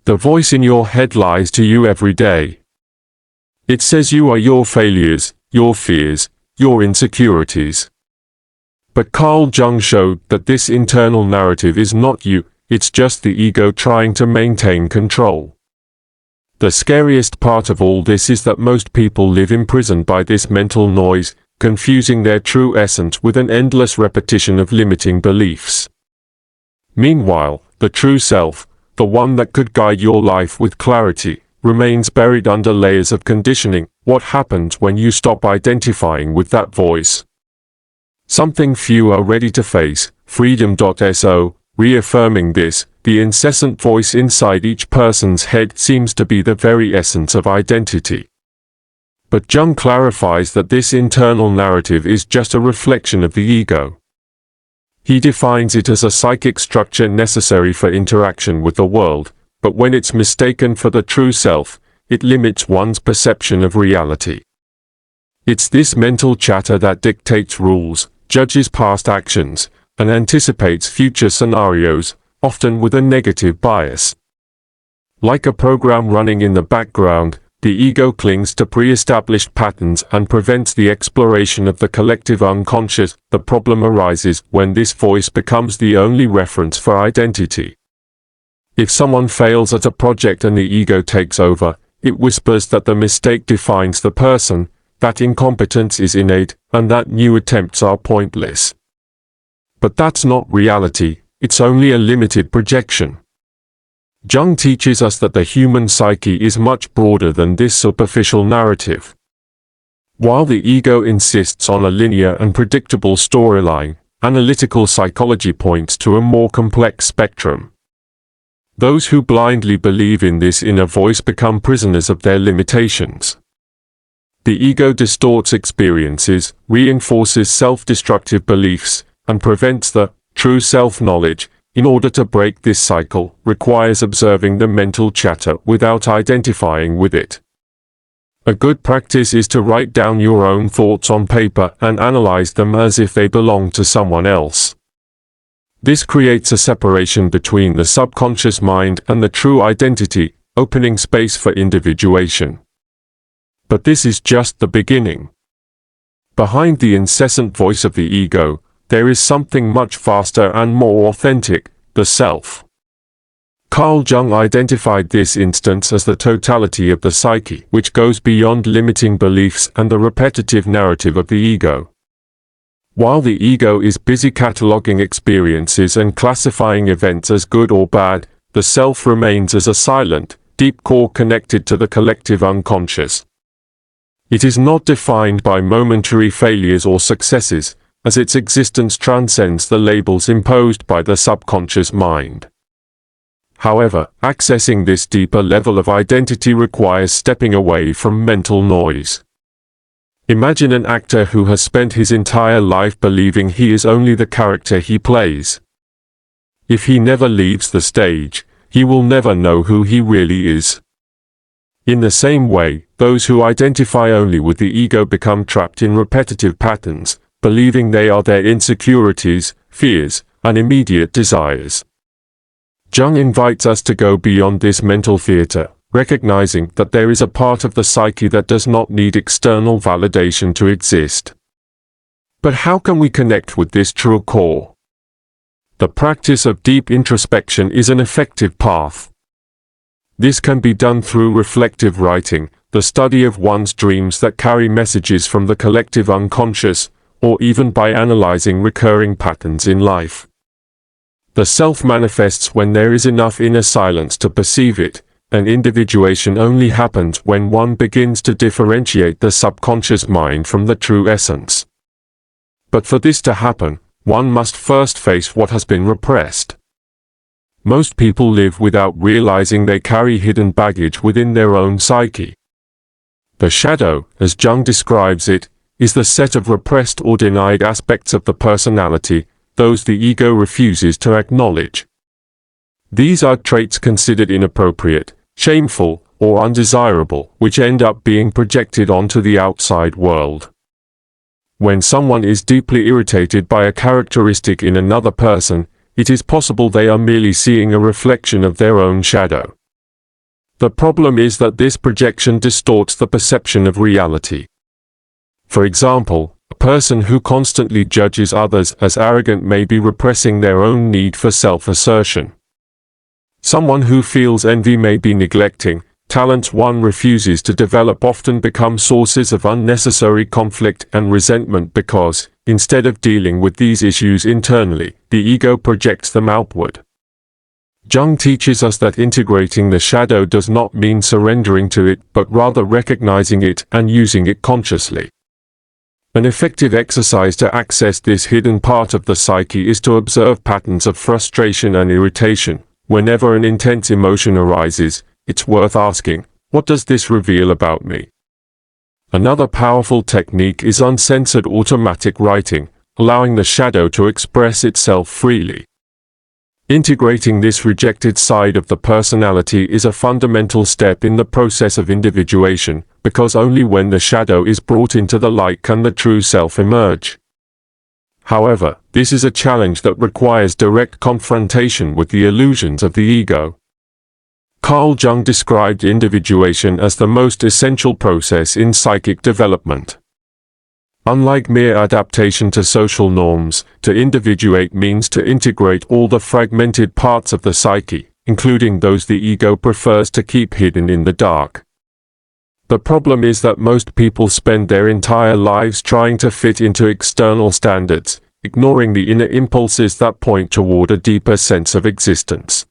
The voice in your head lies to you every day. It says you are your failures, your fears, your insecurities. But Carl Jung showed that this internal narrative is not you, it's just the ego trying to maintain control. The scariest part of all this is that most people live imprisoned by this mental noise, confusing their true essence with an endless repetition of limiting beliefs. Meanwhile, the true self, the one that could guide your life with clarity, remains buried under layers of conditioning. What happens when you stop identifying with that voice? Something few are ready to face. Freedom.so, reaffirming this, the incessant voice inside each person's head seems to be the very essence of identity. But Jung clarifies that this internal narrative is just a reflection of the ego. He defines it as a psychic structure necessary for interaction with the world, but when it's mistaken for the true self, it limits one's perception of reality. It's this mental chatter that dictates rules, judges past actions, and anticipates future scenarios, often with a negative bias. Like a program running in the background, the ego clings to pre-established patterns and prevents the exploration of the collective unconscious. The problem arises when this voice becomes the only reference for identity. If someone fails at a project and the ego takes over, it whispers that the mistake defines the person, that incompetence is innate, and that new attempts are pointless. But that's not reality, it's only a limited projection. Jung teaches us that the human psyche is much broader than this superficial narrative. While the ego insists on a linear and predictable storyline, analytical psychology points to a more complex spectrum. Those who blindly believe in this inner voice become prisoners of their limitations. The ego distorts experiences, reinforces self-destructive beliefs, and prevents the true self-knowledge. In order to break this cycle, requires observing the mental chatter without identifying with it. A good practice is to write down your own thoughts on paper and analyze them as if they belong to someone else. This creates a separation between the subconscious mind and the true identity, opening space for individuation. But this is just the beginning. Behind the incessant voice of the ego, there is something much vaster and more authentic, the self. Carl Jung identified this instance as the totality of the psyche, which goes beyond limiting beliefs and the repetitive narrative of the ego. While the ego is busy cataloging experiences and classifying events as good or bad, the self remains as a silent, deep core connected to the collective unconscious. It is not defined by momentary failures or successes, as its existence transcends the labels imposed by the subconscious mind. However, accessing this deeper level of identity requires stepping away from mental noise. Imagine an actor who has spent his entire life believing he is only the character he plays. If he never leaves the stage, he will never know who he really is. In the same way, those who identify only with the ego become trapped in repetitive patterns, believing they are their insecurities, fears, and immediate desires. Jung invites us to go beyond this mental theater, recognizing that there is a part of the psyche that does not need external validation to exist. But how can we connect with this true core? The practice of deep introspection is an effective path. This can be done through reflective writing, the study of one's dreams that carry messages from the collective unconscious, or even by analyzing recurring patterns in life. The self manifests when there is enough inner silence to perceive it, and individuation only happens when one begins to differentiate the subconscious mind from the true essence. But for this to happen, one must first face what has been repressed. Most people live without realizing they carry hidden baggage within their own psyche. The shadow, as Jung describes it, is the set of repressed or denied aspects of the personality, those the ego refuses to acknowledge. These are traits considered inappropriate, shameful, or undesirable, which end up being projected onto the outside world. When someone is deeply irritated by a characteristic in another person, it is possible they are merely seeing a reflection of their own shadow. The problem is that this projection distorts the perception of reality. For example, a person who constantly judges others as arrogant may be repressing their own need for self-assertion. Someone who feels envy may be neglecting talents one refuses to develop, often become sources of unnecessary conflict and resentment because, instead of dealing with these issues internally, the ego projects them outward. Jung teaches us that integrating the shadow does not mean surrendering to it, but rather recognizing it and using it consciously. An effective exercise to access this hidden part of the psyche is to observe patterns of frustration and irritation. Whenever an intense emotion arises, it's worth asking, what does this reveal about me? Another powerful technique is uncensored automatic writing, allowing the shadow to express itself freely. Integrating this rejected side of the personality is a fundamental step in the process of individuation, because only when the shadow is brought into the light can the true self emerge. However, this is a challenge that requires direct confrontation with the illusions of the ego. Carl Jung described individuation as the most essential process in psychic development. Unlike mere adaptation to social norms, to individuate means to integrate all the fragmented parts of the psyche, including those the ego prefers to keep hidden in the dark. The problem is that most people spend their entire lives trying to fit into external standards, ignoring the inner impulses that point toward a deeper sense of existence.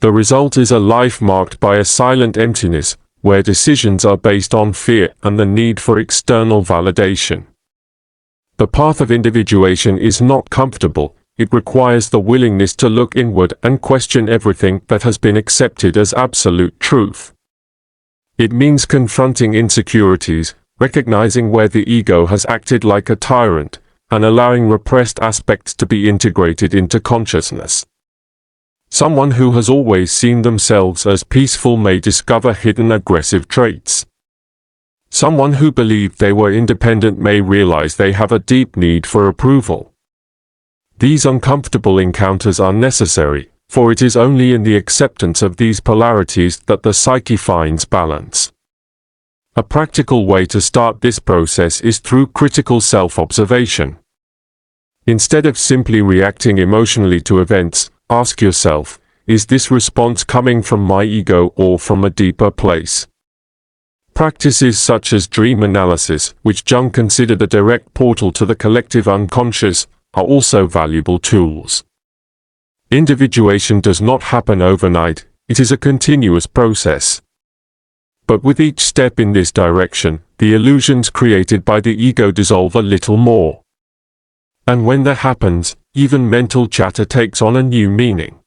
The result is a life marked by a silent emptiness, where decisions are based on fear and the need for external validation. The path of individuation is not comfortable. It requires the willingness to look inward and question everything that has been accepted as absolute truth. It means confronting insecurities, recognizing where the ego has acted like a tyrant, and allowing repressed aspects to be integrated into consciousness. Someone who has always seen themselves as peaceful may discover hidden aggressive traits. Someone who believed they were independent may realize they have a deep need for approval. These uncomfortable encounters are necessary, for it is only in the acceptance of these polarities that the psyche finds balance. A practical way to start this process is through critical self-observation. Instead of simply reacting emotionally to events, ask yourself, is this response coming from my ego or from a deeper place? Practices such as dream analysis, which Jung considered a direct portal to the collective unconscious, are also valuable tools. Individuation does not happen overnight, it is a continuous process. But with each step in this direction, the illusions created by the ego dissolve a little more. And when that happens, even mental chatter takes on a new meaning.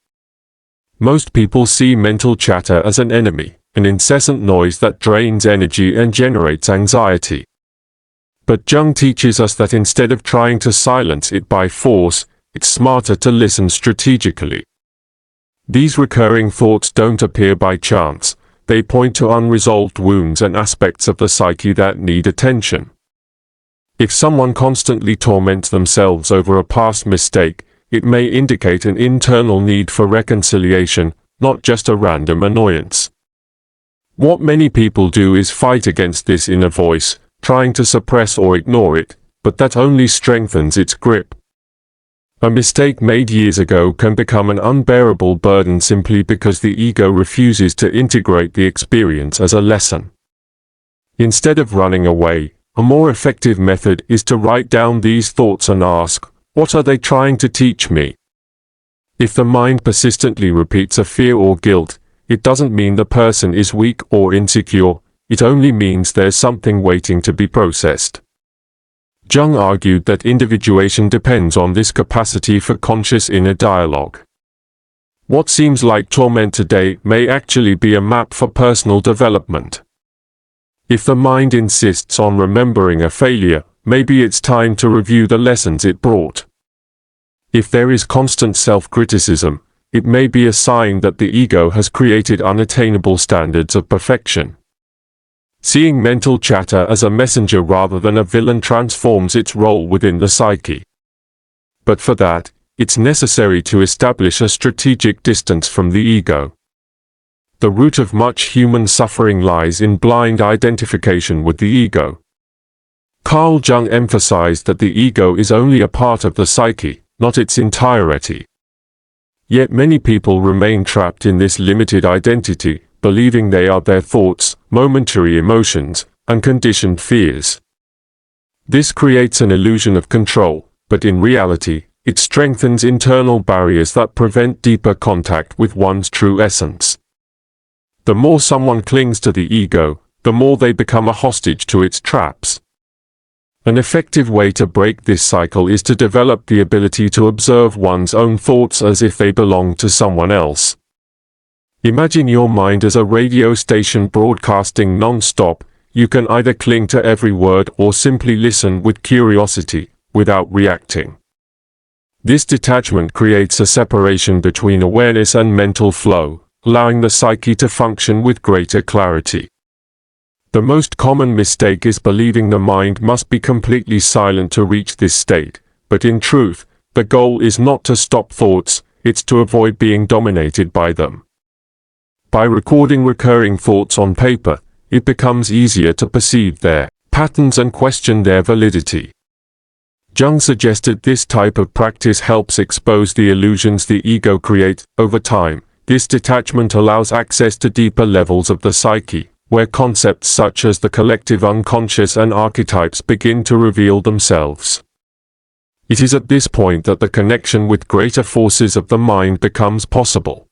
Most people see mental chatter as an enemy, an incessant noise that drains energy and generates anxiety. But Jung teaches us that instead of trying to silence it by force, it's smarter to listen strategically. These recurring thoughts don't appear by chance, they point to unresolved wounds and aspects of the psyche that need attention. If someone constantly torments themselves over a past mistake, it may indicate an internal need for reconciliation, not just a random annoyance. What many people do is fight against this inner voice, trying to suppress or ignore it, but that only strengthens its grip. A mistake made years ago can become an unbearable burden simply because the ego refuses to integrate the experience as a lesson. Instead of running away, a more effective method is to write down these thoughts and ask, what are they trying to teach me? If the mind persistently repeats a fear or guilt, it doesn't mean the person is weak or insecure, it only means there's something waiting to be processed. Jung argued that individuation depends on this capacity for conscious inner dialogue. What seems like torment today may actually be a map for personal development. If the mind insists on remembering a failure, maybe it's time to review the lessons it brought. If there is constant self-criticism, it may be a sign that the ego has created unattainable standards of perfection. Seeing mental chatter as a messenger rather than a villain transforms its role within the psyche. But for that, it's necessary to establish a strategic distance from the ego. The root of much human suffering lies in blind identification with the ego. Carl Jung emphasized that the ego is only a part of the psyche, not its entirety. Yet many people remain trapped in this limited identity, believing they are their thoughts, momentary emotions, and conditioned fears. This creates an illusion of control, but in reality, it strengthens internal barriers that prevent deeper contact with one's true essence. The more someone clings to the ego, the more they become a hostage to its traps. An effective way to break this cycle is to develop the ability to observe one's own thoughts as if they belong to someone else. Imagine your mind as a radio station broadcasting non-stop. You can either cling to every word or simply listen with curiosity, without reacting. This detachment creates a separation between awareness and mental flow, allowing the psyche to function with greater clarity. The most common mistake is believing the mind must be completely silent to reach this state, but in truth, the goal is not to stop thoughts, it's to avoid being dominated by them. By recording recurring thoughts on paper, it becomes easier to perceive their patterns and question their validity. Jung suggested this type of practice helps expose the illusions the ego creates. Over time, this detachment allows access to deeper levels of the psyche, where concepts such as the collective unconscious and archetypes begin to reveal themselves. It is at this point that the connection with greater forces of the mind becomes possible.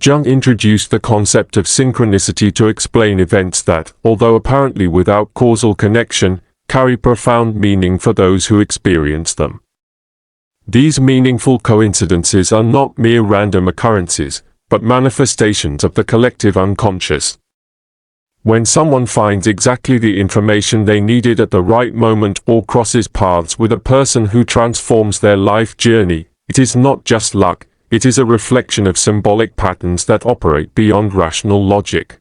Jung introduced the concept of synchronicity to explain events that, although apparently without causal connection, carry profound meaning for those who experience them. These meaningful coincidences are not mere random occurrences, but manifestations of the collective unconscious. When someone finds exactly the information they needed at the right moment or crosses paths with a person who transforms their life journey, it is not just luck, it is a reflection of symbolic patterns that operate beyond rational logic.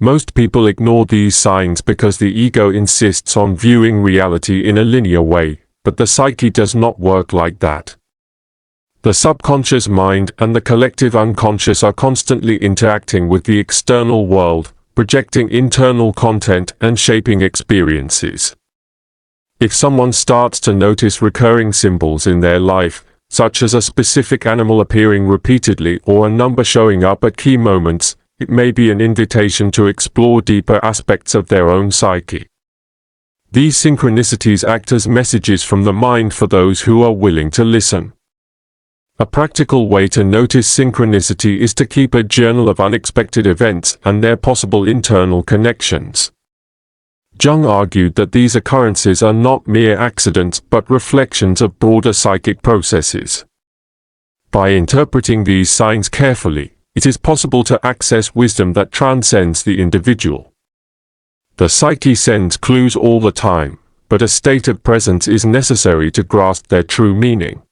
Most people ignore these signs because the ego insists on viewing reality in a linear way, but the psyche does not work like that. The subconscious mind and the collective unconscious are constantly interacting with the external world, projecting internal content and shaping experiences. If someone starts to notice recurring symbols in their life, such as a specific animal appearing repeatedly or a number showing up at key moments, it may be an invitation to explore deeper aspects of their own psyche. These synchronicities act as messages from the mind for those who are willing to listen. A practical way to notice synchronicity is to keep a journal of unexpected events and their possible internal connections. Jung argued that these occurrences are not mere accidents but reflections of broader psychic processes. By interpreting these signs carefully, it is possible to access wisdom that transcends the individual. The psyche sends clues all the time, but a state of presence is necessary to grasp their true meaning.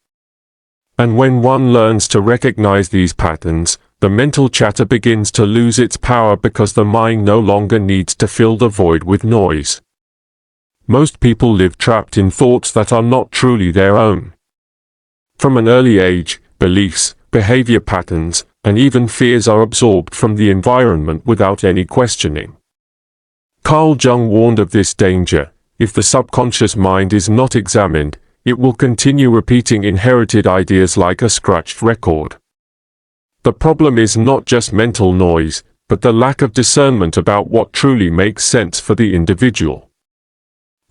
And when one learns to recognize these patterns, the mental chatter begins to lose its power because the mind no longer needs to fill the void with noise. Most people live trapped in thoughts that are not truly their own. From an early age, beliefs, behavior patterns, and even fears are absorbed from the environment without any questioning. Carl Jung warned of this danger. If the subconscious mind is not examined, it will continue repeating inherited ideas like a scratched record. The problem is not just mental noise, but the lack of discernment about what truly makes sense for the individual.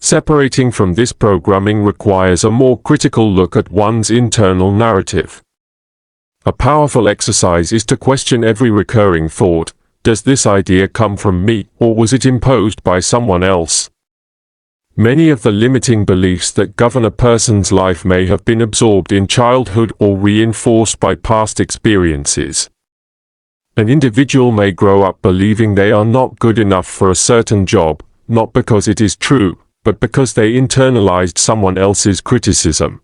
Separating from this programming requires a more critical look at one's internal narrative. A powerful exercise is to question every recurring thought. Does this idea come from me, or was it imposed by someone else? Many of the limiting beliefs that govern a person's life may have been absorbed in childhood or reinforced by past experiences. An individual may grow up believing they are not good enough for a certain job, not because it is true, but because they internalized someone else's criticism.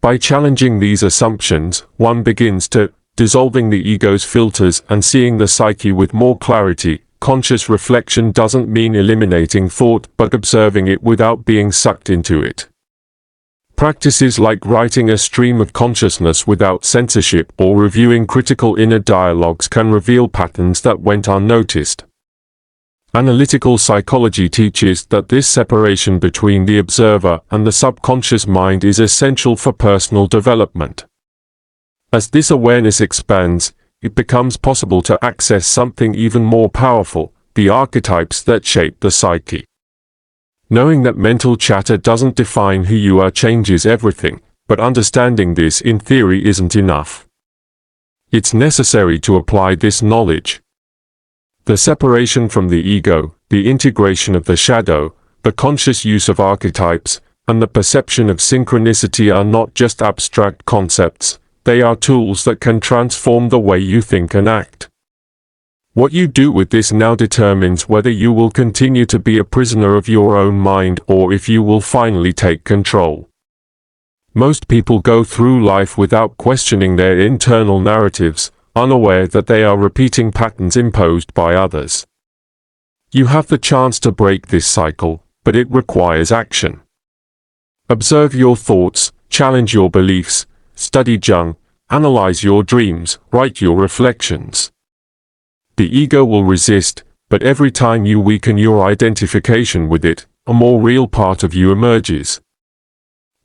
By challenging these assumptions, one begins to dissolving the ego's filters and seeing the psyche with more clarity. Conscious reflection doesn't mean eliminating thought but observing it without being sucked into it. Practices like writing a stream of consciousness without censorship or reviewing critical inner dialogues can reveal patterns that went unnoticed. Analytical psychology teaches that this separation between the observer and the subconscious mind is essential for personal development. As this awareness expands, it becomes possible to access something even more powerful, the archetypes that shape the psyche. Knowing that mental chatter doesn't define who you are changes everything, but understanding this in theory isn't enough. It's necessary to apply this knowledge. The separation from the ego, the integration of the shadow, the conscious use of archetypes, and the perception of synchronicity are not just abstract concepts, they are tools that can transform the way you think and act. What you do with this now determines whether you will continue to be a prisoner of your own mind or if you will finally take control. Most people go through life without questioning their internal narratives, unaware that they are repeating patterns imposed by others. You have the chance to break this cycle, but it requires action. Observe your thoughts, challenge your beliefs, study Jung, analyze your dreams, write your reflections. The ego will resist, but every time you weaken your identification with it, a more real part of you emerges.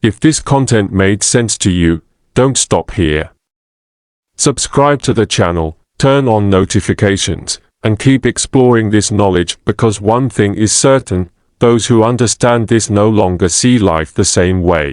If this content made sense to you, don't stop here. Subscribe to the channel, turn on notifications, and keep exploring this knowledge because one thing is certain, those who understand this no longer see life the same way.